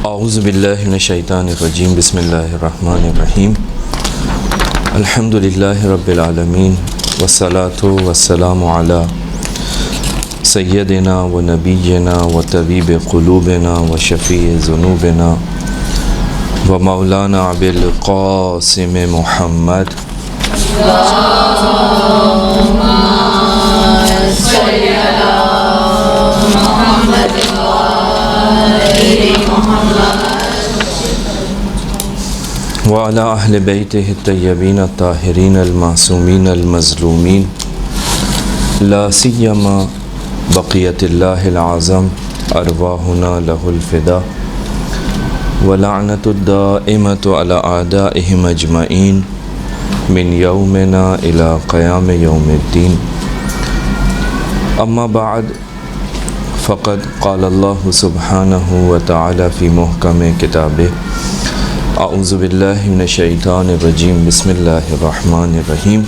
اعوذ باللہ من الشیطان الرجیم بسم اللہ الرحمن الرحیم الحمد للہ رب العالمین والصلاة والسلام علی سیدنا و نبینا و طبیب قلوبنا و شفیع ذنوبنا و مولانا ابوالقاسم محمد وعلى اہل بیتہ الطیبین الطاہرین المعصومین المظلومین لا سیما بقیت اللہ العظم ارواحنا لہ الفدا ولعنت الدائمۃ علی اعدائہم اجمعین من یومنا الی قیام یوم الدین اما بعد فقد قال اللہ سبحانہ وتعالی فی محکم کتابہ اعوذ باللہ من الشیطان الرجیم بسم اللہ الرحمن الرحیم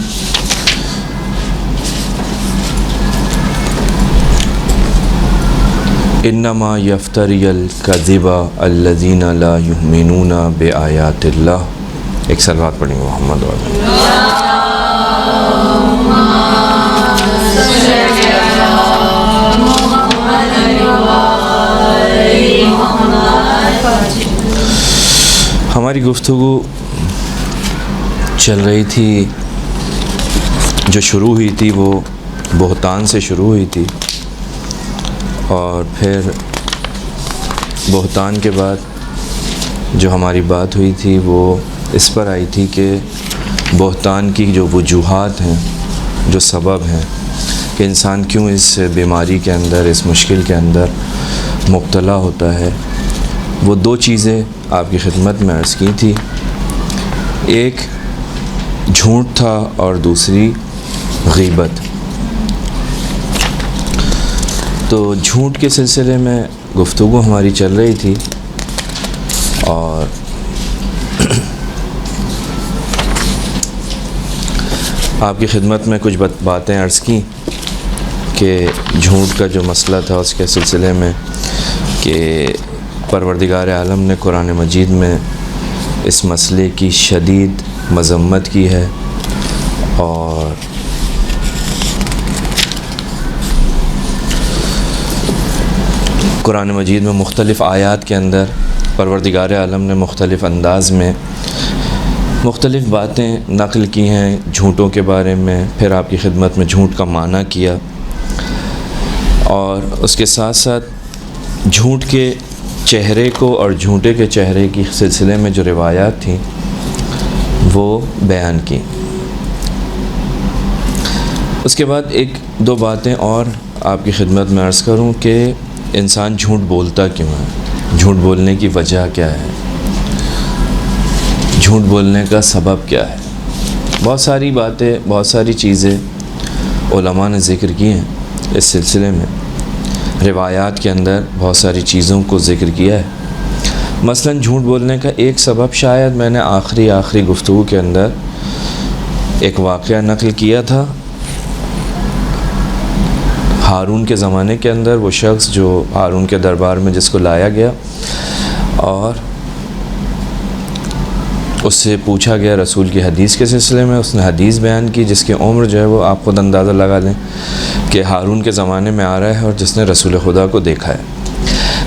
انما یفتری الکذب الذین لا یؤمنون بآیات اللہ. ایک صلوات پڑھیں گے محمد ہماری گفتگو چل رہی تھی، جو شروع ہوئی تھی وہ بہتان سے شروع ہوئی تھی، اور پھر بہتان کے بعد جو ہماری بات ہوئی تھی وہ اس پر آئی تھی کہ بہتان کی جو وجوہات ہیں، جو سبب ہیں کہ انسان کیوں اس بیماری کے اندر، اس مشکل کے اندر مبتلا ہوتا ہے، وہ دو چیزیں آپ کی خدمت میں عرض کی تھی. ایک جھوٹ تھا اور دوسری غیبت. تو جھوٹ کے سلسلے میں گفتگو ہماری چل رہی تھی، اور آپ کی خدمت میں کچھ باتیں عرض کی کہ جھوٹ کا جو مسئلہ تھا اس کے سلسلے میں کہ پروردگار عالم نے قرآن مجید میں اس مسئلے کی شدید مذمت کی ہے، اور قرآن مجید میں مختلف آیات کے اندر پروردگار عالم نے مختلف انداز میں مختلف باتیں نقل کی ہیں جھوٹوں کے بارے میں. پھر آپ کی خدمت میں جھوٹ کا معنی کیا، اور اس کے ساتھ ساتھ جھوٹ کے چہرے کو اور جھوٹے کے چہرے کی سلسلے میں جو روایات تھیں وہ بیان کی. اس کے بعد ایک دو باتیں اور آپ کی خدمت میں عرض کروں کہ انسان جھوٹ بولتا کیوں ہے، جھوٹ بولنے کی وجہ کیا ہے، جھوٹ بولنے کا سبب کیا ہے. بہت ساری باتیں، بہت ساری چیزیں علماء نے ذکر کی ہیں اس سلسلے میں. روایات کے اندر بہت ساری چیزوں کو ذکر کیا ہے. مثلا جھوٹ بولنے کا ایک سبب، شاید میں نے آخری گفتگو کے اندر ایک واقعہ نقل کیا تھا. ہارون کے زمانے کے اندر وہ شخص جو ہارون کے دربار میں جس کو لایا گیا اور اس سے پوچھا گیا رسول کی حدیث کے سلسلے میں، اس نے حدیث بیان کی جس کی عمر جو ہے وہ آپ خود اندازہ لگا لیں کہ ہارون کے زمانے میں آ رہا ہے، اور جس نے رسول خدا کو دیکھا ہے.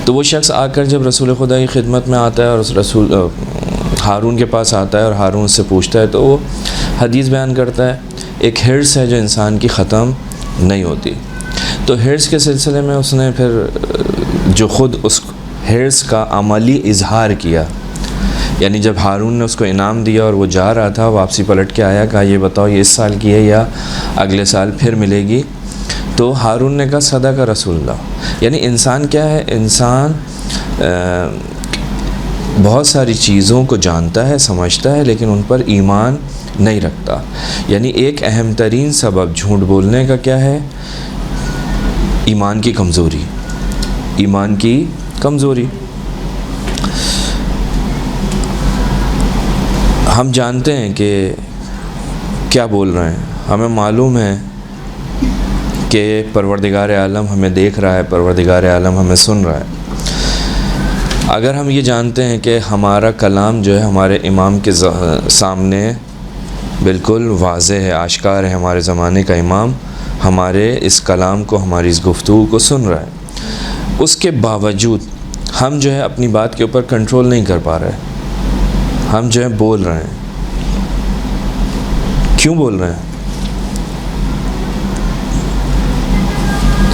تو وہ شخص آ کر جب رسول خدا کی خدمت میں آتا ہے اور اس رسول ہارون کے پاس آتا ہے اور ہارون سے پوچھتا ہے، تو وہ حدیث بیان کرتا ہے. ایک حرص ہے جو انسان کی ختم نہیں ہوتی. تو حرص کے سلسلے میں اس نے پھر جو خود اس حرص کا عملی اظہار کیا، یعنی جب ہارون نے اس کو انعام دیا اور وہ جا رہا تھا، واپسی پلٹ کے آیا، کہا یہ بتاؤ یہ اس سال کی ہے یا اگلے سال پھر ملے گی. تو ہارون نے کہا صدق رسول اللہ. یعنی انسان کیا ہے، انسان بہت ساری چیزوں کو جانتا ہے، سمجھتا ہے، لیکن ان پر ایمان نہیں رکھتا. یعنی ایک اہم ترین سبب جھوٹ بولنے کا کیا ہے؟ ایمان کی کمزوری. ایمان کی کمزوری. ہم جانتے ہیں کہ کیا بول رہے ہیں، ہمیں معلوم ہے کہ پروردگار عالم ہمیں دیکھ رہا ہے، پروردگار عالم ہمیں سن رہا ہے. اگر ہم یہ جانتے ہیں کہ ہمارا کلام جو ہے ہمارے امام کے سامنے بالکل واضح ہے، آشکار ہے، ہمارے زمانے کا امام ہمارے اس کلام کو، ہماری اس گفتگو کو سن رہا ہے، اس کے باوجود ہم جو ہے اپنی بات کے اوپر کنٹرول نہیں کر پا رہے، ہم جو ہے بول رہے ہیں. کیوں بول رہے ہیں؟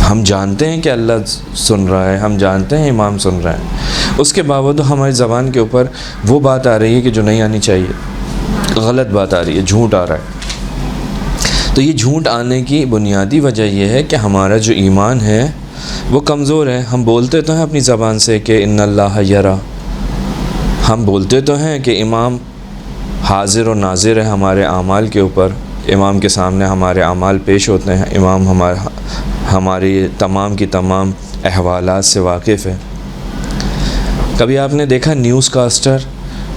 ہم جانتے ہیں کہ اللہ سن رہا ہے، ہم جانتے ہیں امام سن رہا ہے، اس کے باوجود ہماری زبان کے اوپر وہ بات آ رہی ہے کہ جو نہیں آنی چاہیے، غلط بات آ رہی ہے، جھوٹ آ رہا ہے. تو یہ جھوٹ آنے کی بنیادی وجہ یہ ہے کہ ہمارا جو ایمان ہے وہ کمزور ہے. ہم بولتے تو ہیں اپنی زبان سے کہ ان اللہ یرا، ہم بولتے تو ہیں کہ امام حاضر و ناظر ہے ہمارے اعمال کے اوپر، امام کے سامنے ہمارے اعمال پیش ہوتے ہیں، امام ہماری تمام کی تمام احوالات سے واقف ہے. کبھی آپ نے دیکھا نیوز کاسٹر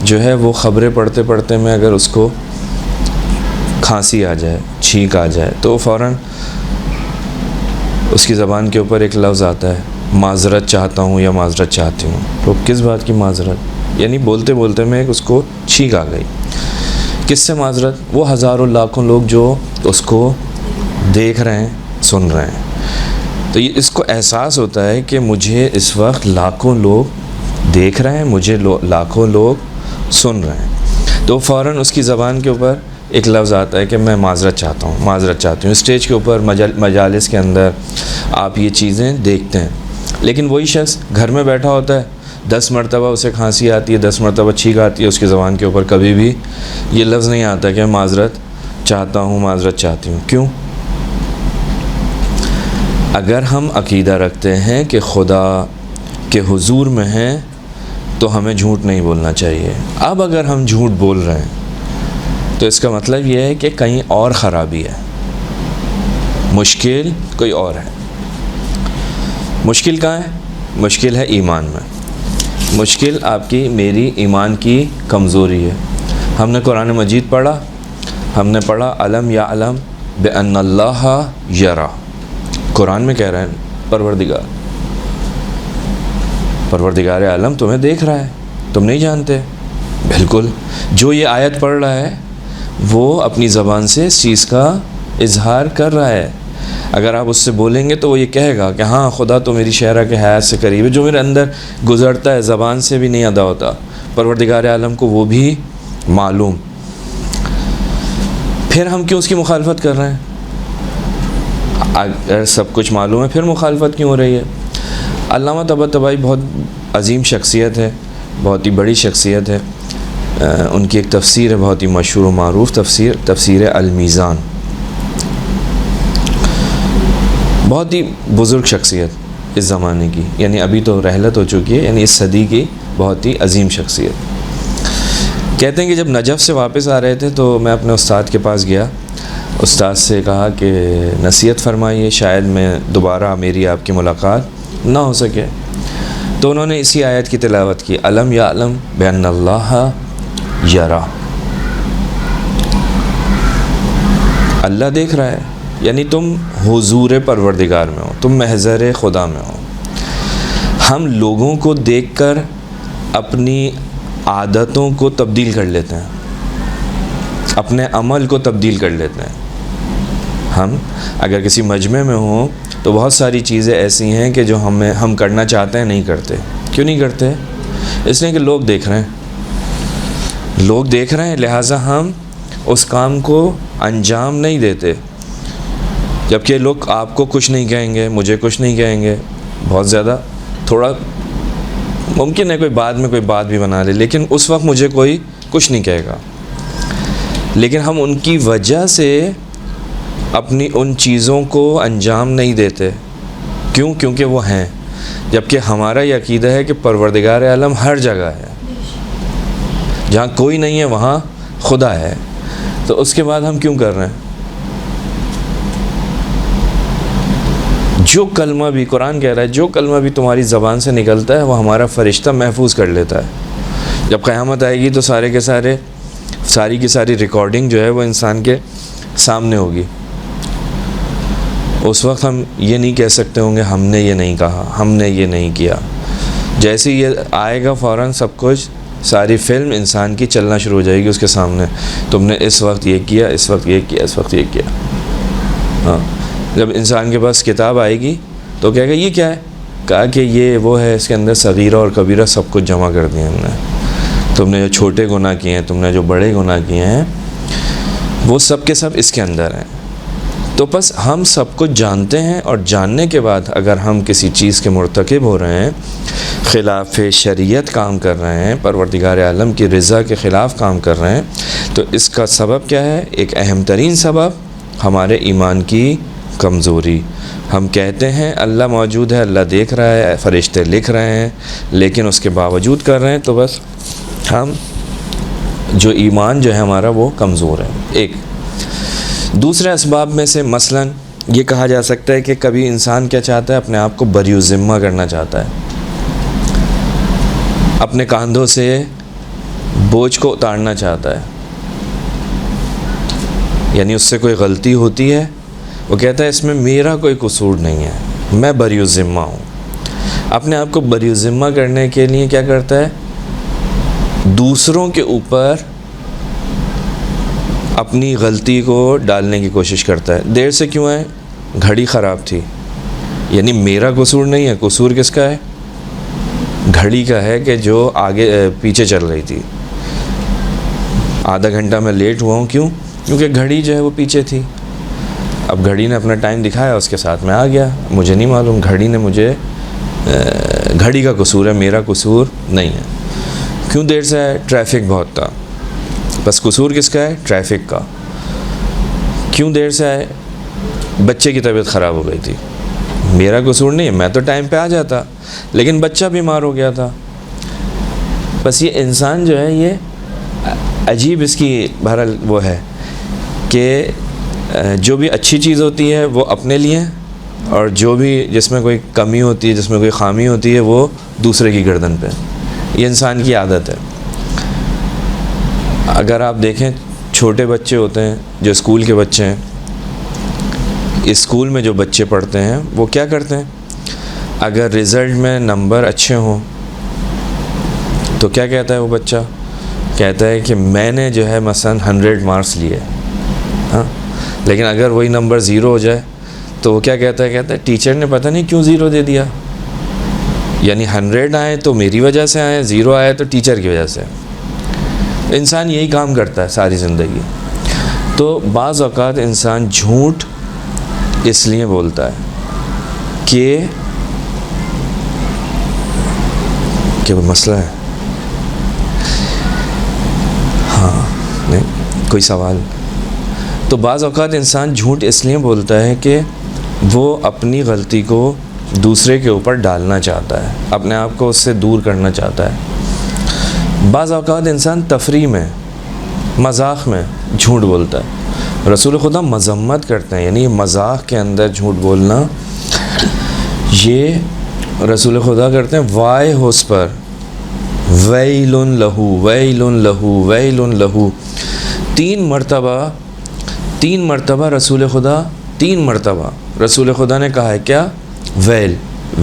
جو ہے وہ خبریں پڑھتے پڑھتے میں اگر اس کو کھانسی آ جائے، چھینک آ جائے تو فوراً اس کی زبان کے اوپر ایک لفظ آتا ہے معذرت چاہتا ہوں یا معذرت چاہتی ہوں. تو کس بات کی معذرت؟ یعنی بولتے بولتے میں اس کو چھینک آ گئی. کس سے معذرت؟ وہ ہزاروں لاکھوں لوگ جو اس کو دیکھ رہے ہیں، سن رہے ہیں. تو یہ اس کو احساس ہوتا ہے کہ مجھے اس وقت لاکھوں لوگ دیکھ رہے ہیں، مجھے لاکھوں لوگ سن رہے ہیں. تو فوراً اس کی زبان کے اوپر ایک لفظ آتا ہے کہ میں معذرت چاہتا ہوں، معذرت چاہتی ہوں. اسٹیج کے اوپر، مجالس کے اندر آپ یہ چیزیں دیکھتے ہیں. لیکن وہی شخص گھر میں بیٹھا ہوتا ہے، 10 مرتبہ اسے کھانسی آتی ہے، 10 مرتبہ چھینک آتی ہے، اس کی زبان کے اوپر کبھی بھی یہ لفظ نہیں آتا کہ میں معذرت چاہتا ہوں، معذرت چاہتی ہوں. کیوں؟ اگر ہم عقیدہ رکھتے ہیں کہ خدا کے حضور میں ہیں تو ہمیں جھوٹ نہیں بولنا چاہیے. اب اگر ہم جھوٹ بول رہے ہیں تو اس کا مطلب یہ ہے کہ کہیں اور خرابی ہے، مشکل کوئی اور ہے. مشکل کہاں ہے؟ مشکل ہے ایمان میں. مشکل آپ کی میری ایمان کی کمزوری ہے. ہم نے قرآن مجید پڑھا، ہم نے پڑھا علم یعلم بأن اللہ یرا. قرآن میں کہہ رہے ہیں پروردگار عالم تمہیں دیکھ رہا ہے، تم نہیں جانتے. بالکل، جو یہ آیت پڑھ رہا ہے وہ اپنی زبان سے اس چیز کا اظہار کر رہا ہے. اگر آپ اس سے بولیں گے تو وہ یہ کہے گا کہ ہاں خدا تو میری شہرہ کے حیات سے قریب ہے، جو میرے اندر گزرتا ہے زبان سے بھی نہیں ادا ہوتا، پروردگار عالم کو وہ بھی معلوم. پھر ہم کیوں اس کی مخالفت کر رہے ہیں؟ اگر سب کچھ معلوم ہے پھر مخالفت کیوں ہو رہی ہے؟ علامہ طباطبائی بہت عظیم شخصیت ہے، بہت ہی بڑی شخصیت ہے. ان کی ایک تفسیر ہے بہت ہی مشہور و معروف تفسیر المیزان. بہت ہی بزرگ شخصیت اس زمانے کی، یعنی ابھی تو رحلت ہو چکی ہے، یعنی اس صدی کی بہت ہی عظیم شخصیت. کہتے ہیں کہ جب نجف سے واپس آ رہے تھے تو میں اپنے استاد کے پاس گیا. استاد سے کہا کہ نصیحت فرمائیے، شاید میں دوبارہ میری آپ کی ملاقات نہ ہو سکے. تو انہوں نے اسی آیت کی تلاوت کی، علم یعلم بأن اللہ یرا. اللہ دیکھ رہا ہے، یعنی تم حضور پروردگار میں ہو، تم محضر خدا میں ہو. ہم لوگوں کو دیکھ کر اپنی عادتوں کو تبدیل کر لیتے ہیں، اپنے عمل کو تبدیل کر لیتے ہیں. ہم اگر کسی مجمع میں ہوں تو بہت ساری چیزیں ایسی ہیں کہ جو ہم کرنا چاہتے ہیں نہیں کرتے. کیوں نہیں کرتے؟ اس لیے کہ لوگ دیکھ رہے ہیں، لوگ دیکھ رہے ہیں، لہٰذا ہم اس کام کو انجام نہیں دیتے. جبکہ لوگ آپ کو کچھ نہیں کہیں گے، مجھے کچھ نہیں کہیں گے، بہت زیادہ تھوڑا ممکن ہے کوئی بعد میں کوئی بات بھی بنا لے، لیکن اس وقت مجھے کوئی کچھ نہیں کہے گا. لیکن ہم ان کی وجہ سے اپنی ان چیزوں کو انجام نہیں دیتے. کیوں؟ کیونکہ وہ ہیں. جبکہ ہمارا یہ عقیدہ ہے کہ پروردگار عالم ہر جگہ ہے، جہاں کوئی نہیں ہے وہاں خدا ہے. تو اس کے بعد ہم کیوں کر رہے ہیں؟ جو کلمہ بھی قرآن کہہ رہا ہے، جو کلمہ بھی تمہاری زبان سے نکلتا ہے وہ ہمارا فرشتہ محفوظ کر لیتا ہے. جب قیامت آئے گی تو ساری کی ساری ریکارڈنگ جو ہے وہ انسان کے سامنے ہوگی. اس وقت ہم یہ نہیں کہہ سکتے ہوں گے ہم نے یہ نہیں کہا، ہم نے یہ نہیں کیا. جیسے یہ آئے گا فوراً سب کچھ، ساری فلم انسان کی چلنا شروع ہو جائے گی اس کے سامنے، تم نے اس وقت یہ کیا، اس وقت یہ کیا، اس وقت یہ کیا. ہاں، جب انسان کے پاس کتاب آئے گی تو کہے گا یہ کیا ہے؟ کہا کہ یہ وہ ہے، اس کے اندر صغیرہ اور کبیرہ سب کچھ جمع کر دیا ہم نے. تم نے جو چھوٹے گناہ کیے ہیں، تم نے جو بڑے گناہ کیے ہیں، وہ سب کے سب اس کے اندر ہیں. تو بس ہم سب کچھ جانتے ہیں، اور جاننے کے بعد اگر ہم کسی چیز کے مرتکب ہو رہے ہیں، خلاف شریعت کام کر رہے ہیں، پروردگار عالم کی رضا کے خلاف کام کر رہے ہیں، تو اس کا سبب کیا ہے؟ ایک اہم ترین سبب ہمارے ایمان کی کمزوری. ہم کہتے ہیں اللہ موجود ہے، اللہ دیکھ رہا ہے، فرشتے لکھ رہے ہیں، لیکن اس کے باوجود کر رہے ہیں، تو بس ہم جو ایمان جو ہے ہمارا وہ کمزور ہے. ایک دوسرے اسباب میں سے مثلا یہ کہا جا سکتا ہے کہ کبھی انسان کیا چاہتا ہے؟ اپنے آپ کو بری ذمہ کرنا چاہتا ہے، اپنے کاندھوں سے بوجھ کو اتارنا چاہتا ہے. یعنی اس سے کوئی غلطی ہوتی ہے، وہ کہتا ہے اس میں میرا کوئی قصور نہیں ہے، میں بری ذمہ ہوں. اپنے آپ کو بری ذمہ کرنے کے لیے کیا کرتا ہے؟ دوسروں کے اوپر اپنی غلطی کو ڈالنے کی کوشش کرتا ہے. دیر سے کیوں ہے؟ گھڑی خراب تھی، یعنی میرا قصور نہیں ہے. قصور کس کا ہے؟ گھڑی کا ہے کہ جو آگے پیچھے چل رہی تھی. آدھا گھنٹہ میں لیٹ ہوا ہوں، کیوں؟ کیونکہ گھڑی جو ہے وہ پیچھے تھی. اب گھڑی نے اپنا ٹائم دکھایا، اس کے ساتھ میں آ گیا. مجھے نہیں معلوم، گھڑی نے مجھے، گھڑی کا قصور ہے، میرا قصور نہیں ہے. کیوں دیر سے آئے؟ ٹریفک بہت تھا. بس قصور کس کا ہے؟ ٹریفک کا. کیوں دیر سے آئے؟ بچے کی طبیعت خراب ہو گئی تھی. میرا قصور نہیں ہے، میں تو ٹائم پہ آ جاتا، لیکن بچہ بیمار ہو گیا تھا. بس یہ انسان جو ہے یہ عجیب اس کی بہرحال وہ ہے کہ جو بھی اچھی چیز ہوتی ہے وہ اپنے لیے، اور جو بھی جس میں کوئی کمی ہوتی ہے، جس میں کوئی خامی ہوتی ہے، وہ دوسرے کی گردن پہ. یہ انسان کی عادت ہے. اگر آپ دیکھیں چھوٹے بچے ہوتے ہیں جو اسکول کے بچے ہیں، اسکول میں جو بچے پڑھتے ہیں وہ کیا کرتے ہیں؟ اگر رزلٹ میں نمبر اچھے ہوں تو کیا کہتا ہے وہ بچہ؟ کہتا ہے کہ میں نے جو ہے مثلا 100 مارکس لیے. ہاں، لیکن اگر وہی نمبر 0 ہو جائے تو وہ کیا کہتا ہے؟ کہتا ہے ٹیچر نے پتہ نہیں کیوں 0 دے دیا. یعنی 100 آئے تو میری وجہ سے آئے، 0 آئے تو ٹیچر کی وجہ سے. انسان یہی کام کرتا ہے ساری زندگی. تو بعض اوقات انسان جھوٹ اس لیے بولتا ہے کہ کوئی مسئلہ ہے. ہاں، نہیں کوئی سوال؟ تو بعض اوقات انسان جھوٹ اس لیے بولتا ہے کہ وہ اپنی غلطی کو دوسرے کے اوپر ڈالنا چاہتا ہے، اپنے آپ کو اس سے دور کرنا چاہتا ہے. بعض اوقات انسان تفریح میں، مذاق میں جھوٹ بولتا ہے. رسول خدا مذمت کرتے ہیں، یعنی مذاق کے اندر جھوٹ بولنا، یہ رسول خدا کرتے ہیں. وائے ہو اس پر، ویل لہو ویل لہو ویل لہو. 3 مرتبہ رسول خدا، 3 مرتبہ رسول خدا نے کہا ہے کیا؟ ویل،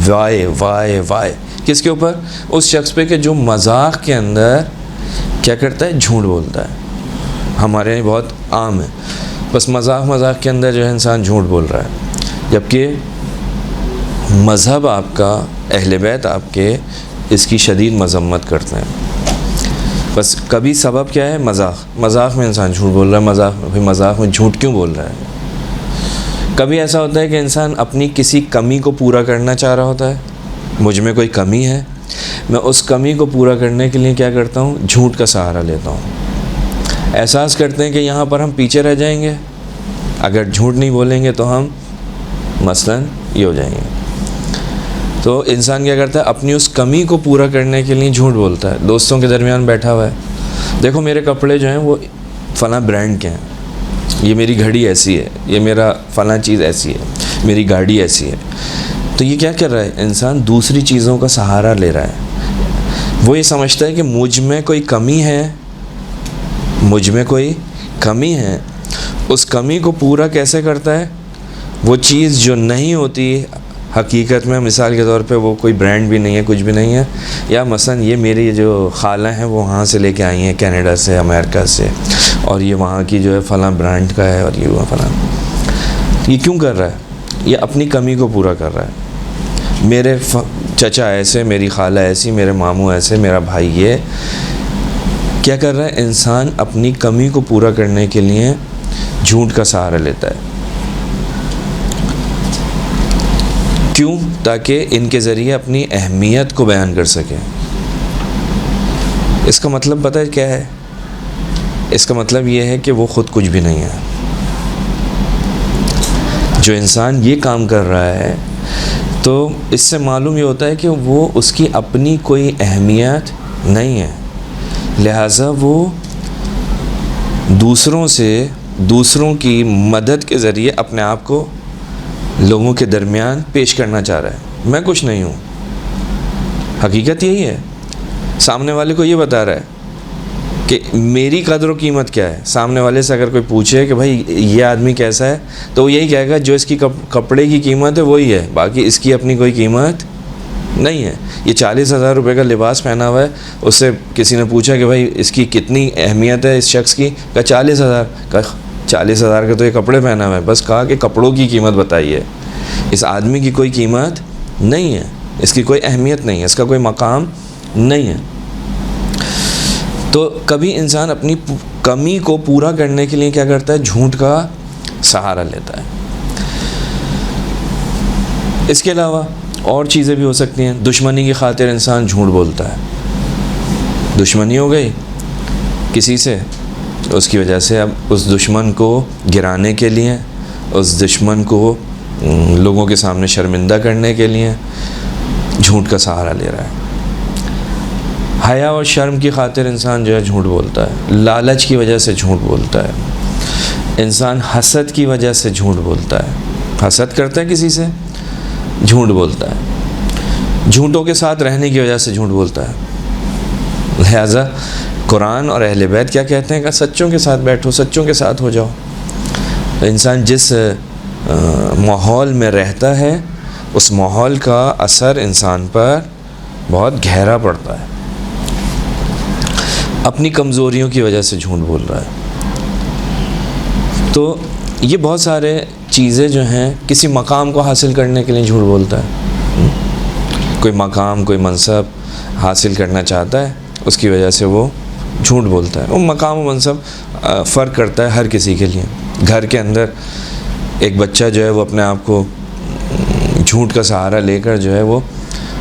وائے وائے وائے. کس کے اوپر؟ اس شخص پہ کہ جو مذاق کے اندر کیا کرتا ہے؟ جھوٹ بولتا ہے. ہمارے یہاں بہت عام ہے، بس مذاق کے اندر جو ہے انسان جھوٹ بول رہا ہے، جبکہ مذہب آپ کا، اہل بیت آپ کے اس کی شدید مذمت کرتے ہیں. بس کبھی سبب کیا ہے؟ مذاق میں انسان جھوٹ بول رہا ہے. مذاق میں جھوٹ کیوں بول رہا ہے؟ کبھی ایسا ہوتا ہے کہ انسان اپنی کسی کمی کو پورا کرنا چاہ رہا ہوتا ہے. مجھ میں کوئی کمی ہے، میں اس کمی کو پورا کرنے کے لیے کیا کرتا ہوں؟ جھوٹ کا سہارا لیتا ہوں. احساس کرتے ہیں کہ یہاں پر ہم پیچھے رہ جائیں گے، اگر جھوٹ نہیں بولیں گے تو ہم مثلاً یہ ہو جائیں گے. تو انسان کیا کرتا ہے؟ اپنی اس کمی کو پورا کرنے کے لیے جھوٹ بولتا ہے. دوستوں کے درمیان بیٹھا ہوا ہے، دیکھو میرے کپڑے جو ہیں وہ فلاں برانڈ کے ہیں، یہ میری گھڑی ایسی ہے، یہ میرا فلاں چیز ایسی ہے، میری گاڑی ایسی ہے. تو یہ کیا کر رہا ہے؟ انسان دوسری چیزوں کا سہارا لے رہا ہے. وہ یہ سمجھتا ہے کہ مجھ میں کوئی کمی ہے، مجھ میں کوئی کمی ہے. اس کمی کو پورا کیسے کرتا ہے؟ وہ چیز جو نہیں ہوتی، حقیقت میں مثال کے طور پہ وہ کوئی برانڈ بھی نہیں ہے، کچھ بھی نہیں ہے، یا مثلا یہ میری جو خالہ ہیں وہ وہاں سے لے کے آئی ہیں کینیڈا سے، امریکہ سے، اور یہ وہاں کی جو ہے فلاں برانڈ کا ہے، اور یہ وہ فلاں، یہ کیوں کر رہا ہے؟ یہ اپنی کمی کو پورا کر رہا ہے۔ میرے چچا ایسے، میری خالہ ایسی، میرے ماموں ایسے، میرا بھائی یہ کیا کر رہا ہے؟ انسان اپنی کمی کو پورا کرنے کے لیے جھوٹ کا سہارا لیتا ہے۔ کیوں؟ تاکہ ان کے ذریعے اپنی اہمیت کو بیان کر سکے۔ اس کا مطلب پتہ ہے کیا ہے؟ اس کا مطلب یہ ہے کہ وہ خود کچھ بھی نہیں ہے۔ جو انسان یہ کام کر رہا ہے تو اس سے معلوم یہ ہوتا ہے کہ وہ اس کی اپنی کوئی اہمیت نہیں ہے، لہٰذا وہ دوسروں کی مدد کے ذریعے اپنے آپ کو لوگوں کے درمیان پیش کرنا چاہ رہا ہے۔ میں کچھ نہیں ہوں، حقیقت یہی ہے۔ سامنے والے کو یہ بتا رہا ہے کہ میری قدر و قیمت کیا ہے۔ سامنے والے سے اگر کوئی پوچھے کہ بھائی یہ آدمی کیسا ہے، تو وہ یہی کہے گا جو اس کی کپڑے کی قیمت ہے وہی ہے، باقی اس کی اپنی کوئی قیمت نہیں ہے۔ یہ 40,000 روپے کا لباس پہنا ہوا ہے، اس سے کسی نے پوچھا کہ بھائی اس کی کتنی اہمیت ہے اس شخص کی، کہا 40,000، کہا 40,000 کے تو یہ کپڑے پہنا ہوا ہے، بس کہا کہ کپڑوں کی قیمت بتائیے۔ اس آدمی کی کوئی قیمت نہیں ہے، اس کی کوئی اہمیت نہیں ہے، اس کا کوئی مقام نہیں ہے۔ تو کبھی انسان اپنی کمی کو پورا کرنے کے لیے کیا کرتا ہے؟ جھوٹ کا سہارا لیتا ہے۔ اس کے علاوہ اور چیزیں بھی ہو سکتی ہیں۔ دشمنی کی خاطر انسان جھوٹ بولتا ہے۔ دشمنی ہو گئی کسی سے، اس کی وجہ سے اب اس دشمن کو گرانے کے لیے، اس دشمن کو لوگوں کے سامنے شرمندہ کرنے کے لیے جھوٹ کا سہارا لے رہا ہے۔ حیا اور شرم کی خاطر انسان جو ہے جھوٹ بولتا ہے۔ لالچ کی وجہ سے جھوٹ بولتا ہے۔ انسان حسد کی وجہ سے جھوٹ بولتا ہے، حسد کرتا ہے کسی سے، جھوٹ بولتا ہے۔ جھوٹوں کے ساتھ رہنے کی وجہ سے جھوٹ بولتا ہے۔ لہٰذا قرآن اور اہل بیت کیا کہتے ہیں کہ سچوں کے ساتھ بیٹھو، سچوں کے ساتھ ہو جاؤ۔ انسان جس ماحول میں رہتا ہے اس ماحول کا اثر انسان پر بہت گہرا پڑتا ہے۔ اپنی کمزوریوں کی وجہ سے جھوٹ بول رہا ہے۔ تو یہ بہت سارے چیزیں جو ہیں، کسی مقام کو حاصل کرنے کے لیے جھوٹ بولتا ہے۔ کوئی مقام، کوئی منصب حاصل کرنا چاہتا ہے، اس کی وجہ سے وہ جھوٹ بولتا ہے۔ وہ مقام و منصب فرق کرتا ہے ہر کسی کے لیے۔ گھر کے اندر ایک بچہ جو ہے وہ اپنے آپ کو جھوٹ کا سہارا لے کر جو ہے وہ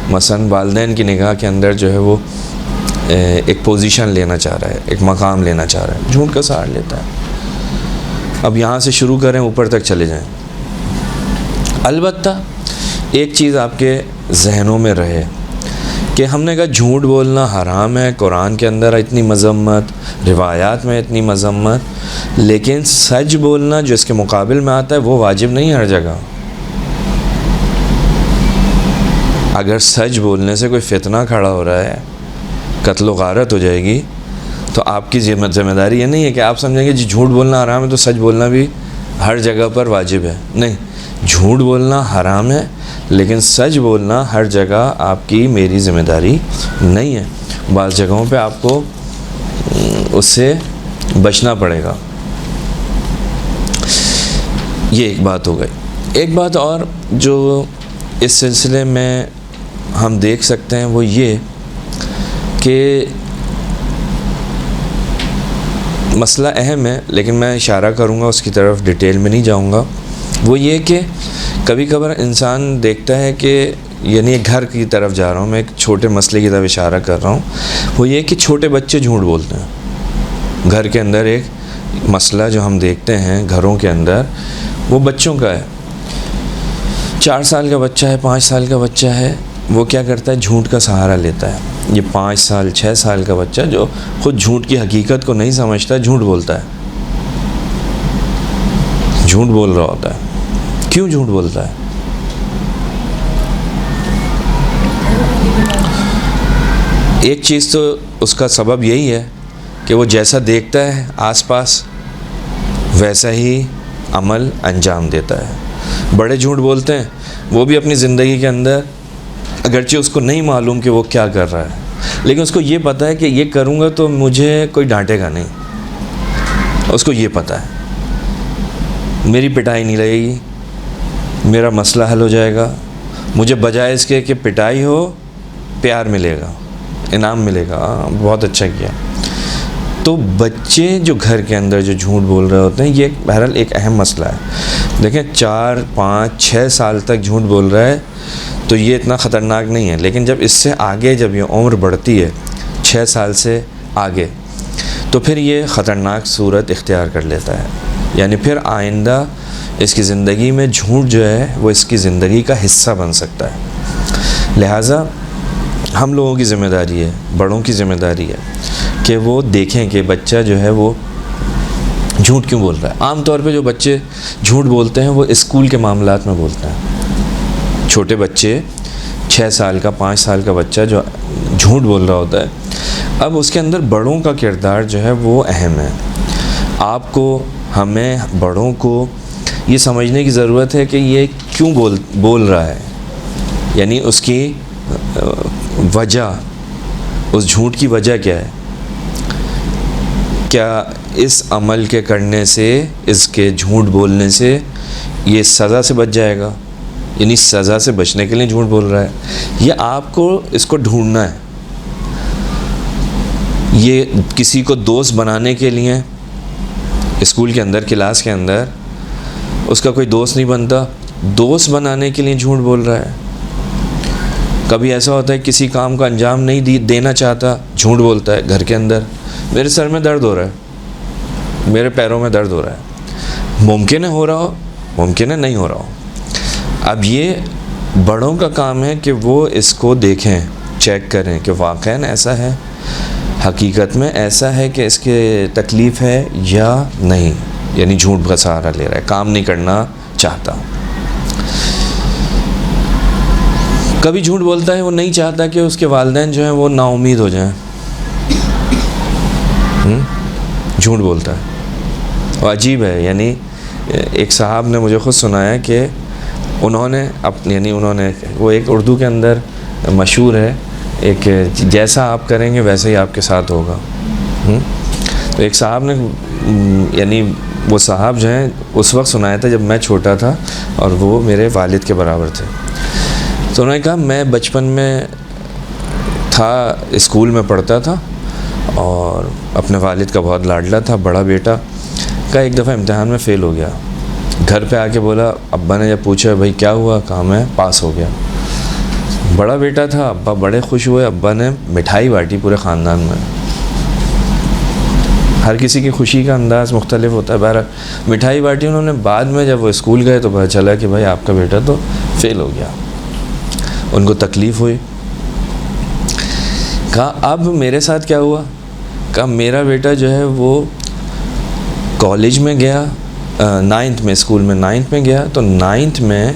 مثلا والدین کی نگاہ کے اندر جو ہے وہ ایک پوزیشن لینا چاہ رہا ہے، ایک مقام لینا چاہ رہا ہے، جھوٹ کا سہارا لیتا ہے۔ اب یہاں سے شروع کریں، اوپر تک چلے جائیں۔ البتہ ایک چیز آپ کے ذہنوں میں رہے کہ ہم نے کہا جھوٹ بولنا حرام ہے، قرآن کے اندر اتنی مذمت، روایات میں اتنی مذمت، لیکن سچ بولنا جو اس کے مقابل میں آتا ہے وہ واجب نہیں ہر جگہ۔ اگر سچ بولنے سے کوئی فتنہ کھڑا ہو رہا ہے، قتل و غارت ہو جائے گی، تو آپ کی ذمہ داری یہ نہیں ہے کہ آپ سمجھیں گے جی جھوٹ بولنا حرام ہے تو سچ بولنا بھی ہر جگہ پر واجب ہے۔ نہیں، جھوٹ بولنا حرام ہے، لیکن سچ بولنا ہر جگہ آپ کی میری ذمہ داری نہیں ہے۔ بعض جگہوں پہ آپ کو اس سے بچنا پڑے گا۔ یہ ایک بات ہو گئی۔ ایک بات اور جو اس سلسلے میں ہم دیکھ سکتے ہیں وہ یہ کہ مسئلہ اہم ہے، لیکن میں اشارہ کروں گا، اس کی طرف ڈیٹیل میں نہیں جاؤں گا۔ وہ یہ کہ کبھی کبھار انسان دیکھتا ہے کہ، یعنی ایک گھر کی طرف جا رہا ہوں میں، ایک چھوٹے مسئلے کی طرف اشارہ کر رہا ہوں، وہ یہ کہ چھوٹے بچے جھوٹ بولتے ہیں۔ گھر کے اندر ایک مسئلہ جو ہم دیکھتے ہیں گھروں کے اندر، وہ بچوں کا ہے۔ 4 سال کا بچہ ہے، 5 سال کا بچہ ہے، وہ کیا کرتا ہے؟ جھوٹ کا سہارا لیتا ہے۔ یہ 5 سال 6 سال کا بچہ جو خود جھوٹ کی حقیقت کو نہیں سمجھتا، جھوٹ بولتا ہے، جھوٹ بول رہا ہوتا ہے۔ کیوں جھوٹ بولتا ہے؟ ایک چیز تو اس کا سبب یہی ہے کہ وہ جیسا دیکھتا ہے آس پاس ویسا ہی عمل انجام دیتا ہے۔ بڑے جھوٹ بولتے ہیں، وہ بھی اپنی زندگی کے اندر اگرچہ اس کو نہیں معلوم کہ وہ کیا کر رہا ہے، لیکن اس کو یہ پتہ ہے کہ یہ کروں گا تو مجھے کوئی ڈانٹے گا نہیں، اس کو یہ پتہ ہے میری پٹائی نہیں لگے گی، میرا مسئلہ حل ہو جائے گا، مجھے بجائے اس کے کہ پٹائی ہو پیار ملے گا، انعام ملے گا، بہت اچھا کیا۔ تو بچے جو گھر کے اندر جو جھوٹ بول رہے ہوتے ہیں، یہ بہرحال ایک اہم مسئلہ ہے۔ دیکھیں 4 5 6 سال تک جھوٹ بول رہا ہے تو یہ اتنا خطرناک نہیں ہے، لیکن جب اس سے آگے جب یہ عمر بڑھتی ہے 6 سال سے آگے، تو پھر یہ خطرناک صورت اختیار کر لیتا ہے، یعنی پھر آئندہ اس کی زندگی میں جھوٹ جو ہے وہ اس کی زندگی کا حصہ بن سکتا ہے۔ لہٰذا ہم لوگوں کی ذمہ داری ہے، بڑوں کی ذمہ داری ہے کہ وہ دیکھیں کہ بچہ جو ہے وہ جھوٹ کیوں بول رہا ہے۔ عام طور پہ جو بچے جھوٹ بولتے ہیں وہ اسکول کے معاملات میں بولتے ہیں۔ چھوٹے بچے 6 سال کا 5 سال کا بچہ جو جھوٹ بول رہا ہوتا ہے، اب اس کے اندر بڑوں کا کردار جو ہے وہ اہم ہے۔ آپ کو، ہمیں، بڑوں کو یہ سمجھنے کی ضرورت ہے کہ یہ کیوں بول رہا ہے، یعنی اس کی وجہ، اس جھوٹ کی وجہ کیا ہے۔ کیا اس عمل کے کرنے سے، اس کے جھوٹ بولنے سے یہ سزا سے بچ جائے گا، یعنی سزا سے بچنے کے لیے جھوٹ بول رہا ہے، یہ آپ کو اس کو ڈھونڈنا ہے۔ یہ کسی کو دوست بنانے کے لیے اسکول کے اندر، کلاس کے اندر اس کا کوئی دوست نہیں بنتا، دوست بنانے کے لیے جھوٹ بول رہا ہے۔ کبھی ایسا ہوتا ہے کسی کام کا انجام نہیں دینا چاہتا، جھوٹ بولتا ہے گھر کے اندر، میرے سر میں درد ہو رہا ہے، میرے پیروں میں درد ہو رہا ہے۔ ممکن ہے ہو رہا ہو، ممکن ہے نہیں ہو رہا ہو۔ اب یہ بڑوں کا کام ہے کہ وہ اس کو دیکھیں، چیک کریں کہ واقعاً ایسا ہے، حقیقت میں ایسا ہے کہ اس کے تکلیف ہے یا نہیں، یعنی جھوٹ کا سہارا لے رہا ہے، کام نہیں کرنا چاہتا۔ کبھی جھوٹ بولتا ہے وہ نہیں چاہتا کہ اس کے والدین جو ہیں وہ نا امید ہو جائیں، جھوٹ بولتا ہے۔ وہ عجیب ہے، یعنی ایک صاحب نے مجھے خود سنایا کہ انہوں نے وہ ایک اردو کے اندر مشہور ہے، ایک جیسا آپ کریں گے ویسے ہی آپ کے ساتھ ہوگا۔ تو ایک صاحب نے، یعنی وہ صاحب جو ہیں اس وقت سنایا تھا جب میں چھوٹا تھا اور وہ میرے والد کے برابر تھے۔ تو انہوں نے کہا میں بچپن میں تھا، اسکول میں پڑھتا تھا اور اپنے والد کا بہت لاڈلا تھا، بڑا بیٹا کا ایک دفعہ امتحان میں فیل ہو گیا۔ گھر پہ آ کے بولا، ابا نے جب پوچھا بھائی کیا ہوا، کہا میں پاس ہو گیا۔ بڑا بیٹا تھا، ابا بڑے خوش ہوئے، ابا نے مٹھائی بانٹی پورے خاندان میں۔ ہر کسی کی خوشی کا انداز مختلف ہوتا ہے، بہرحال مٹھائی بانٹی انہوں نے۔ بعد میں جب وہ اسکول گئے تو پتہ چلا کہ بھائی آپ کا بیٹا تو فیل ہو گیا۔ ان کو تکلیف ہوئی، کہا اب میرے ساتھ کیا ہوا، کہا میرا بیٹا جو ہے وہ کالج میں گیا، 9th میں، اسکول میں 9th میں گیا، تو 9th میں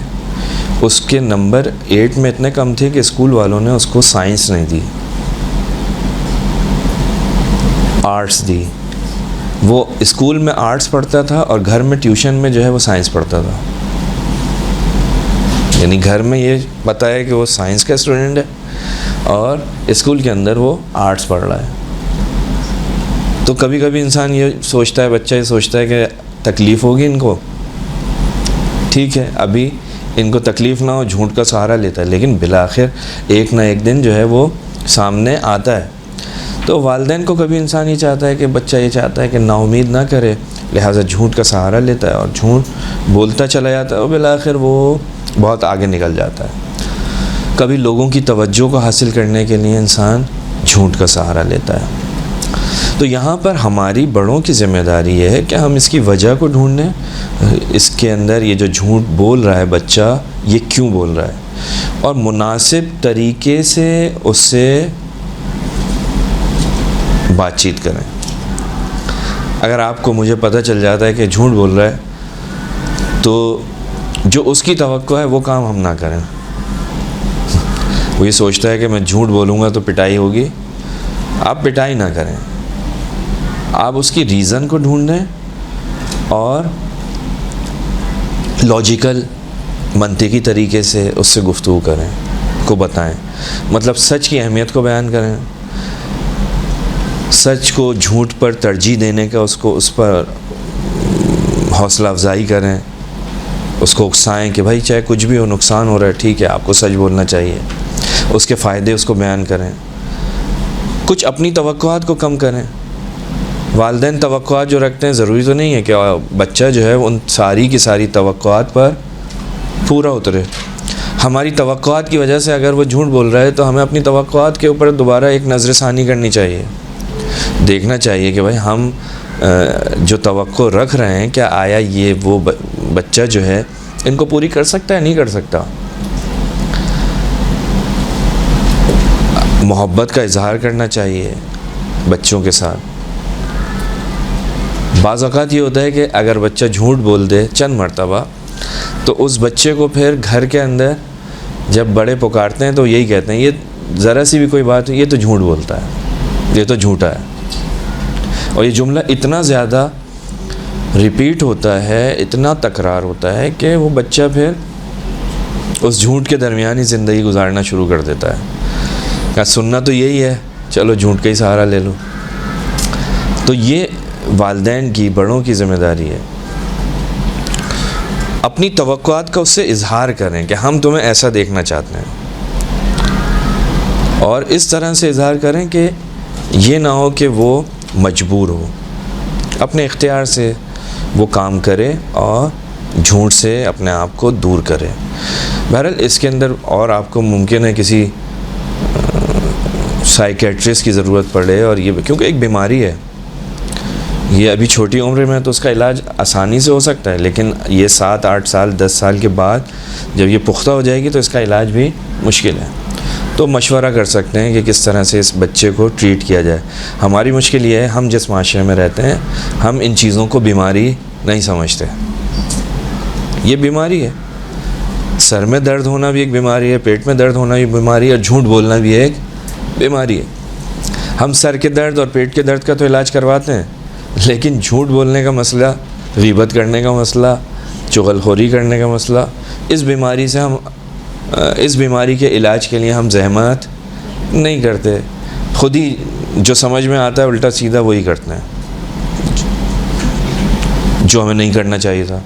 اس کے نمبر 8 میں اتنے کم تھے کہ اسکول والوں نے اس کو سائنس نہیں دی، آرٹس دی۔ وہ اسکول میں آرٹس پڑھتا تھا اور گھر میں ٹیوشن میں جو ہے وہ سائنس پڑھتا تھا، یعنی گھر میں یہ بتایا کہ وہ سائنس کا اسٹوڈنٹ ہے اور اسکول کے اندر وہ آرٹس پڑھ رہا ہے۔ تو کبھی کبھی انسان یہ سوچتا ہے، بچہ یہ سوچتا ہے کہ تکلیف ہوگی ان کو، ٹھیک ہے ابھی ان کو تکلیف نہ ہو، جھوٹ کا سہارا لیتا ہے، لیکن بالآخر ایک نہ ایک دن جو ہے وہ سامنے آتا ہے۔ تو والدین کو کبھی انسان یہ چاہتا ہے کہ بچہ یہ چاہتا ہے کہ نا امید نہ کرے، لہٰذا جھوٹ کا سہارا لیتا ہے اور جھوٹ بولتا چلا جاتا ہے اور بالآخر وہ بہت آگے نکل جاتا ہے۔ کبھی لوگوں کی توجہ کو حاصل کرنے کے لیے انسان جھوٹ کا سہارا لیتا ہے۔ تو یہاں پر ہماری بڑوں کی ذمہ داری یہ ہے کہ ہم اس کی وجہ کو ڈھونڈیں، اس کے اندر یہ جو جھوٹ بول رہا ہے بچہ یہ کیوں بول رہا ہے، اور مناسب طریقے سے اس سے بات چیت کریں۔ اگر آپ کو، مجھے پتہ چل جاتا ہے کہ جھوٹ بول رہا ہے تو جو اس کی توقع ہے وہ کام ہم نہ کریں۔ وہ یہ سوچتا ہے کہ میں جھوٹ بولوں گا تو پٹائی ہوگی، آپ پٹائی نہ کریں، آپ اس کی ریزن کو ڈھونڈیں اور لاجیکل منطقی طریقے سے اس سے گفتگو کریں، کو بتائیں، مطلب سچ کی اہمیت کو بیان کریں، سچ کو جھوٹ پر ترجیح دینے کا اس پر حوصلہ افزائی کریں، اس کو اکسائیں کہ بھائی چاہے کچھ بھی ہو، نقصان ہو رہا ہے، ٹھیک ہے آپ کو سچ بولنا چاہیے، اس کے فائدے اس کو بیان کریں۔ کچھ اپنی توقعات کو کم کریں۔ والدین توقعات جو رکھتے ہیں، ضروری تو نہیں ہے کہ بچہ جو ہے ان ساری کی ساری توقعات پر پورا اترے۔ ہماری توقعات کی وجہ سے اگر وہ جھوٹ بول رہا ہے تو ہمیں اپنی توقعات کے اوپر دوبارہ ایک نظر ثانی کرنی چاہیے، دیکھنا چاہیے کہ بھائی ہم جو توقع رکھ رہے ہیں، کیا آیا یہ وہ بچہ جو ہے ان کو پوری کر سکتا ہے، نہیں کر سکتا۔ محبت کا اظہار کرنا چاہیے بچوں کے ساتھ۔ بعض اوقات یہ ہوتا ہے کہ اگر بچہ جھوٹ بول دے چند مرتبہ تو اس بچے کو پھر گھر کے اندر جب بڑے پکارتے ہیں تو یہی کہتے ہیں، یہ ذرا سی بھی کوئی بات، یہ تو جھوٹ بولتا ہے، یہ تو جھوٹا ہے۔ اور یہ جملہ اتنا زیادہ ریپیٹ ہوتا ہے، اتنا تکرار ہوتا ہے کہ وہ بچہ پھر اس جھوٹ کے درمیان ہی زندگی گزارنا شروع کر دیتا ہے کہ سننا تو یہی ہے، چلو جھوٹ کا ہی سہارا لے لو۔ تو یہ والدین کی، بڑوں کی ذمہ داری ہے، اپنی توقعات کا اس سے اظہار کریں کہ ہم تمہیں ایسا دیکھنا چاہتے ہیں، اور اس طرح سے اظہار کریں کہ یہ نہ ہو کہ وہ مجبور ہو، اپنے اختیار سے وہ کام کرے اور جھوٹ سے اپنے آپ کو دور کرے۔ بہرحال اس کے اندر اور آپ کو ممکن ہے کسی سائیکیٹرسٹ کی ضرورت پڑے، اور یہ کیونکہ ایک بیماری ہے، یہ ابھی چھوٹی عمر میں تو اس کا علاج آسانی سے ہو سکتا ہے، لیکن یہ 7 8 سال 10 سال کے بعد جب یہ پختہ ہو جائے گی تو اس کا علاج بھی مشکل ہے۔ تو مشورہ کر سکتے ہیں کہ کس طرح سے اس بچے کو ٹریٹ کیا جائے۔ ہماری مشکل یہ ہے، ہم جس معاشرے میں رہتے ہیں ہم ان چیزوں کو بیماری نہیں سمجھتے۔ یہ بیماری ہے، سر میں درد ہونا بھی ایک بیماری ہے، پیٹ میں درد ہونا بھی بیماری ہے، اور جھوٹ بولنا بھی ایک بیماری ہے۔ ہم سر کے درد اور پیٹ کے درد کا تو علاج کرواتے ہیں، لیکن جھوٹ بولنے کا مسئلہ، غیبت کرنے کا مسئلہ، چغلخوری کرنے کا مسئلہ، اس بیماری کے علاج کے لیے ہم زحمت نہیں کرتے، خود ہی جو سمجھ میں آتا ہے الٹا سیدھا وہی کرتے ہیں جو ہمیں نہیں کرنا چاہیے تھا۔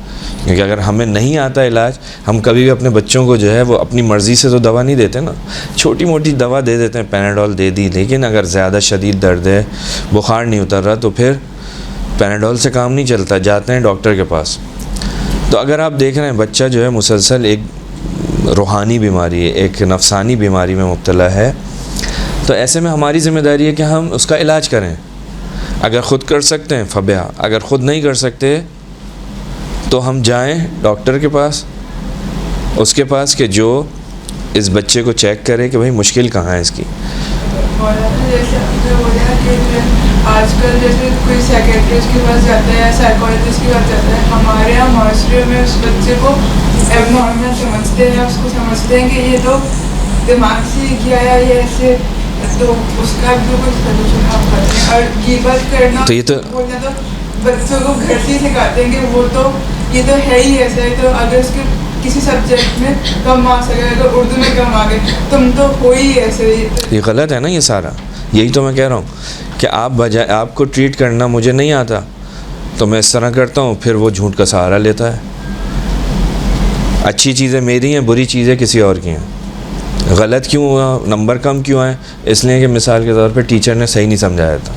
کیونکہ اگر ہمیں نہیں آتا علاج، ہم کبھی بھی اپنے بچوں کو جو ہے وہ اپنی مرضی سے تو دوا نہیں دیتے نا، چھوٹی موٹی دوا دے دیتے ہیں، پیناڈول دے دی، لیکن اگر زیادہ شدید درد ہے، بخار نہیں اتر رہا، تو پھر پیناڈول سے کام نہیں چلتا، جاتے ہیں ڈاکٹر کے پاس۔ تو اگر آپ دیکھ رہے ہیں بچہ جو ہے مسلسل ایک روحانی بیماری ہے، ایک نفسانی بیماری میں مبتلا ہے، تو ایسے میں ہماری ذمہ داری ہے کہ ہم اس کا علاج کریں۔ اگر خود کر سکتے ہیں فبیہا، اگر خود نہیں کر سکتے تو ہم جائیں ڈاکٹر کے پاس، اس کے پاس کہ جو اس بچے کو چیک کرے کہ بھئی مشکل کہاں ہے اس کی۔ جیسے آج کل جیسے کوئی سائیکیٹرسٹ کے پاس جاتا ہے یا سائیکالوجسٹ کے پاس جاتا ہے، ہمارے یہاں معاشرے میں اس بچے کو ایب نارمل سمجھتے ہیں، اس کو سمجھتے ہیں کہ یہ تو دماغ سے کیا ہے، یہ ایسے، تو اس کا بھی کوئی سلوشن آپ کرتے ہیں۔ اور غیبت کرنا تو یہ تو بچوں کو گھر سے سکھاتے ہیں کہ وہ تو یہ تو ہے ہی ایسا ہے، تو اگر اس کے کسی سبجیکٹ میں کم آ سکے، اگر اردو میں کم آ گئے، تم تو ہو ہی ایسے۔ یہ غلط ہے نا، یہ سارا یہی تو میں کہہ رہا ہوں کہ آپ بجائے آپ کو ٹریٹ کرنا مجھے نہیں آتا تو میں اس طرح کرتا ہوں، پھر وہ جھوٹ کا سہارا لیتا ہے۔ اچھی چیزیں میری ہیں، بری چیزیں کسی اور کی ہیں۔ غلط کیوں ہوا، نمبر کم کیوں آئے؟ اس لیے کہ مثال کے طور پہ ٹیچر نے صحیح نہیں سمجھایا تھا،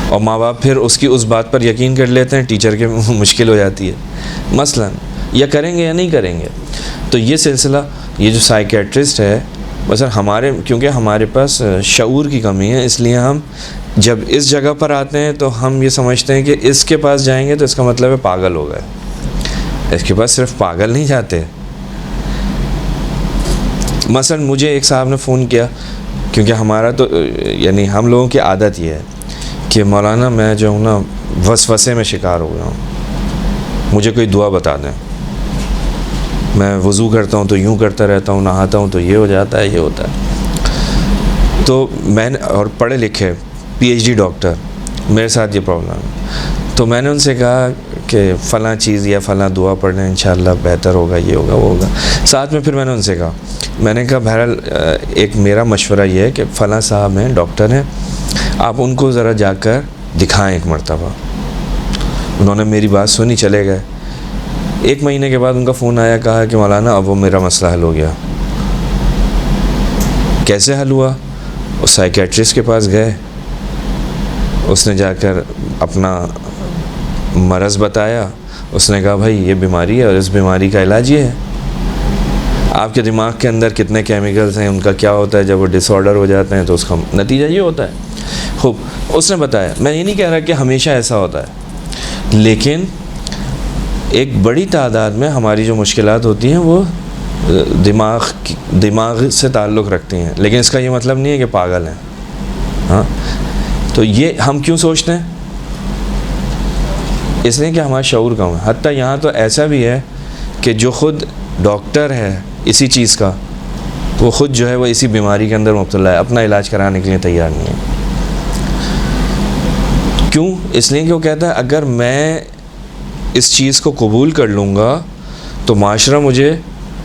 اور ماں باپ پھر اس بات پر یقین کر لیتے ہیں، ٹیچر کے مشکل ہو جاتی ہے مثلاً، یا کریں گے یا نہیں کریں گے۔ تو یہ سلسلہ، یہ جو سائیکیٹرسٹ ہے، بس کیونکہ ہمارے پاس شعور کی کمی ہے، اس لیے ہم جب اس جگہ پر آتے ہیں تو ہم یہ سمجھتے ہیں کہ اس کے پاس جائیں گے تو اس کا مطلب ہے پاگل ہو گئے۔ اس کے پاس صرف پاگل نہیں جاتے۔ مثلا مجھے ایک صاحب نے فون کیا، کیونکہ ہمارا تو یعنی ہم لوگوں کی عادت یہ ہے کہ مولانا میں جو ہوں نا وسوسے میں شکار ہو گیا ہوں، مجھے کوئی دعا بتا دیں۔ میں وضو کرتا ہوں تو یوں کرتا رہتا ہوں، نہاتا ہوں تو یہ ہو جاتا ہے، یہ ہوتا ہے۔ تو میں نے، اور پڑھے لکھے PhD ڈاکٹر، میرے ساتھ یہ پرابلم ہے۔ تو میں نے ان سے کہا کہ فلاں چیز یا فلاں دعا پڑھ لیں انشاءاللہ بہتر ہوگا، یہ ہوگا وہ ہوگا. ساتھ میں پھر میں نے ان سے کہا، میں نے کہا بہرحال ایک میرا مشورہ یہ ہے کہ فلاں صاحب ہیں، ڈاکٹر ہیں، آپ ان کو ذرا جا کر دکھائیں ایک مرتبہ. انہوں نے میری بات سنی، چلے گئے. 1 مہینے کے بعد ان کا فون آیا، کہا کہ مولانا اب وہ میرا مسئلہ حل ہو گیا. کیسے حل ہوا؟ وہ سائیکیٹرسٹ کے پاس گئے، اس نے جا کر اپنا مرض بتایا. اس نے کہا بھائی یہ بیماری ہے اور اس بیماری کا علاج یہ ہے. آپ کے دماغ کے اندر کتنے کیمیکلز ہیں، ان کا کیا ہوتا ہے، جب وہ ڈس آرڈر ہو جاتے ہیں تو اس کا نتیجہ یہ ہوتا ہے. خوب اس نے بتایا. میں یہ نہیں کہہ رہا کہ ہمیشہ ایسا ہوتا ہے، لیکن ایک بڑی تعداد میں ہماری جو مشکلات ہوتی ہیں وہ دماغ سے تعلق رکھتی ہیں، لیکن اس کا یہ مطلب نہیں ہے کہ پاگل ہیں. ہاں، تو یہ ہم کیوں سوچتے ہیں؟ اس لیے کہ ہمارا شعور کم ہے. حتیٰ یہاں تو ایسا بھی ہے کہ جو خود ڈاکٹر ہے اسی چیز کا، وہ خود جو ہے وہ اسی بیماری کے اندر مبتلا ہے، اپنا علاج کرانے کے لیے تیار نہیں ہے. کیوں؟ اس لیے کہ وہ کہتا ہے اگر میں اس چیز کو قبول کر لوں گا تو معاشرہ مجھے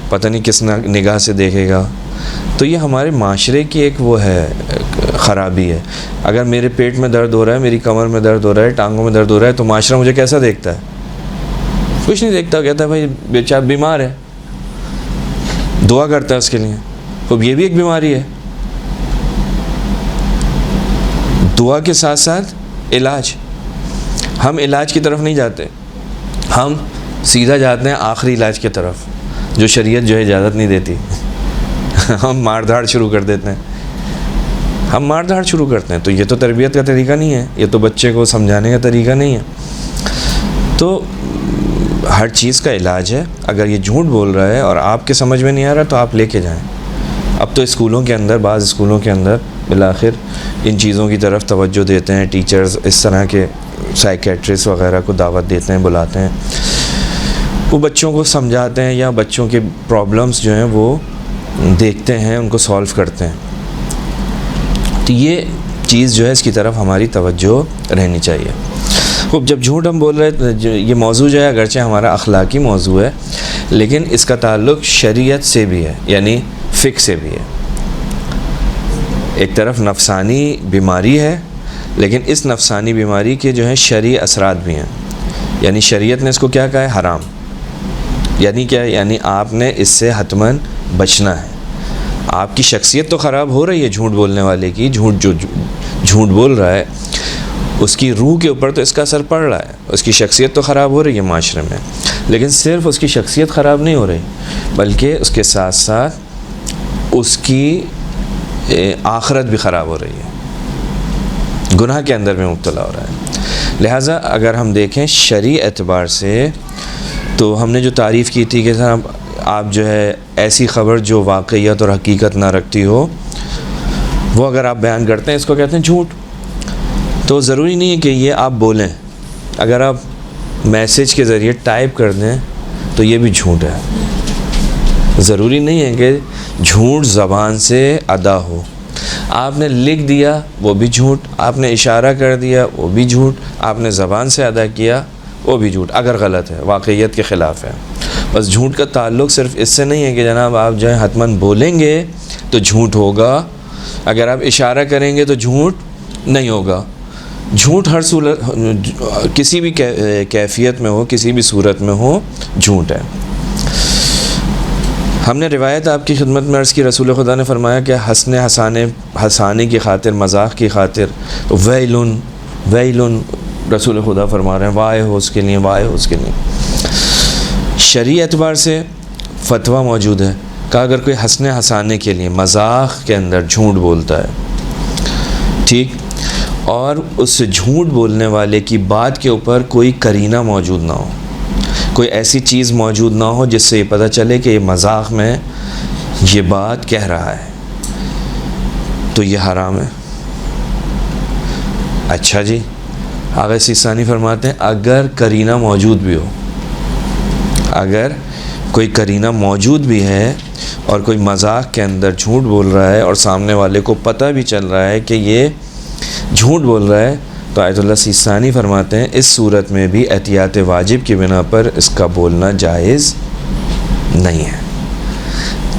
پتہ نہیں کس نگاہ سے دیکھے گا. تو یہ ہمارے معاشرے کی ایک وہ ہے خرابی ہے. اگر میرے پیٹ میں درد ہو رہا ہے، میری کمر میں درد ہو رہا ہے، ٹانگوں میں درد ہو رہا ہے، تو معاشرہ مجھے کیسا دیکھتا ہے؟ کچھ نہیں دیکھتا. کہتا ہے بھائی بیچارہ بیمار ہے، دعا کرتا ہے اس کے لیے. تو یہ بھی ایک بیماری ہے. دعا کے ساتھ ساتھ علاج. ہم علاج کی طرف نہیں جاتے، ہم سیدھا جاتے ہیں آخری علاج کی طرف جو شریعت جو ہے اجازت نہیں دیتی. ہم مار دھاڑ شروع کر دیتے ہیں، ہم مار دھاڑ شروع کرتے ہیں. تو یہ تو تربیت کا طریقہ نہیں ہے، یہ تو بچے کو سمجھانے کا طریقہ نہیں ہے. تو ہر چیز کا علاج ہے. اگر یہ جھوٹ بول رہا ہے اور آپ کے سمجھ میں نہیں آ رہا تو آپ لے کے جائیں. اب تو اسکولوں کے اندر، بعض اسکولوں کے اندر بالآخر ان چیزوں کی طرف توجہ دیتے ہیں. ٹیچرز اس طرح کے سائیکیٹرسٹ وغیرہ کو دعوت دیتے ہیں، بلاتے ہیں، وہ بچوں کو سمجھاتے ہیں یا بچوں کے پرابلمس جو ہیں وہ دیکھتے ہیں، ان کو سولو کرتے ہیں. تو یہ چیز جو ہے اس کی طرف ہماری توجہ رہنی چاہیے. خوب جب جھوٹ ہم بول رہے ہیں، یہ موضوع جو ہے اگرچہ ہمارا اخلاقی موضوع ہے، لیکن اس کا تعلق شریعت سے بھی ہے، یعنی فقہ سے بھی ہے. ایک طرف نفسانی بیماری ہے، لیکن اس نفسانی بیماری کے جو ہیں شرعی اثرات بھی ہیں. یعنی شریعت نے اس کو کیا کہا ہے؟ حرام. یعنی کیا؟ یعنی آپ نے اس سے حتماً بچنا ہے. آپ کی شخصیت تو خراب ہو رہی ہے جھوٹ بولنے والے کی. جو جھوٹ بول رہا ہے اس کی روح کے اوپر تو اس کا اثر پڑ رہا ہے، اس کی شخصیت تو خراب ہو رہی ہے معاشرے میں. لیکن صرف اس کی شخصیت خراب نہیں ہو رہی، بلکہ اس کے ساتھ ساتھ اس کی آخرت بھی خراب ہو رہی ہے، گناہ کے اندر بھی مبتلا ہو رہا ہے. لہٰذا اگر ہم دیکھیں شرعی اعتبار سے، تو ہم نے جو تعریف کی تھی کہ صاحب آپ جو ہے ایسی خبر جو واقعیت اور حقیقت نہ رکھتی ہو وہ اگر آپ بیان کرتے ہیں، اس کو کہتے ہیں جھوٹ. تو ضروری نہیں ہے کہ یہ آپ بولیں. اگر آپ میسیج کے ذریعے ٹائپ کر دیں تو یہ بھی جھوٹ ہے. ضروری نہیں ہے کہ جھوٹ زبان سے ادا ہو. آپ نے لکھ دیا وہ بھی جھوٹ، آپ نے اشارہ کر دیا وہ بھی جھوٹ، آپ نے زبان سے ادا کیا وہ بھی جھوٹ، اگر غلط ہے، واقعیت کے خلاف ہے. بس جھوٹ کا تعلق صرف اس سے نہیں ہے کہ جناب آپ جو ہے حتماً بولیں گے تو جھوٹ ہوگا، اگر آپ اشارہ کریں گے تو جھوٹ نہیں ہوگا. جھوٹ ہر صورت، کسی بھی کیفیت میں ہو، کسی بھی صورت میں ہو، جھوٹ ہے. ہم نے روایت آپ کی خدمت میں عرض کی، رسول خدا نے فرمایا کہ ہنسانے کی خاطر، مذاق کی خاطر، تو ویلن رسول خدا فرما رہے ہیں، وائے ہو اس کے لیے، وائے ہو اس کے لیے. شرعی اعتبار سے فتویٰ موجود ہے کہ اگر کوئی ہنسانے کے لیے مذاق کے اندر جھوٹ بولتا ہے، ٹھیک، اور اس سے جھوٹ بولنے والے کی بات کے اوپر کوئی قرینہ موجود نہ ہو، کوئی ایسی چیز موجود نہ ہو جس سے یہ پتہ چلے کہ یہ مذاق میں یہ بات کہہ رہا ہے، تو یہ حرام ہے. اچھا جی، آغا سیستانی فرماتے ہیں اگر قرینہ موجود بھی ہو، اگر کوئی قرینہ موجود بھی ہے اور کوئی مذاق کے اندر جھوٹ بول رہا ہے اور سامنے والے کو پتہ بھی چل رہا ہے کہ یہ جھوٹ بول رہا ہے، تو آیت اللہ سیستانی فرماتے ہیں اس صورت میں بھی احتیاط واجب کی بنا پر اس کا بولنا جائز نہیں ہے۔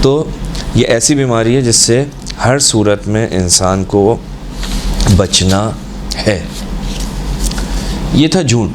تو یہ ایسی بیماری ہے جس سے ہر صورت میں انسان کو بچنا ہے۔ یہ تھا جھوٹ۔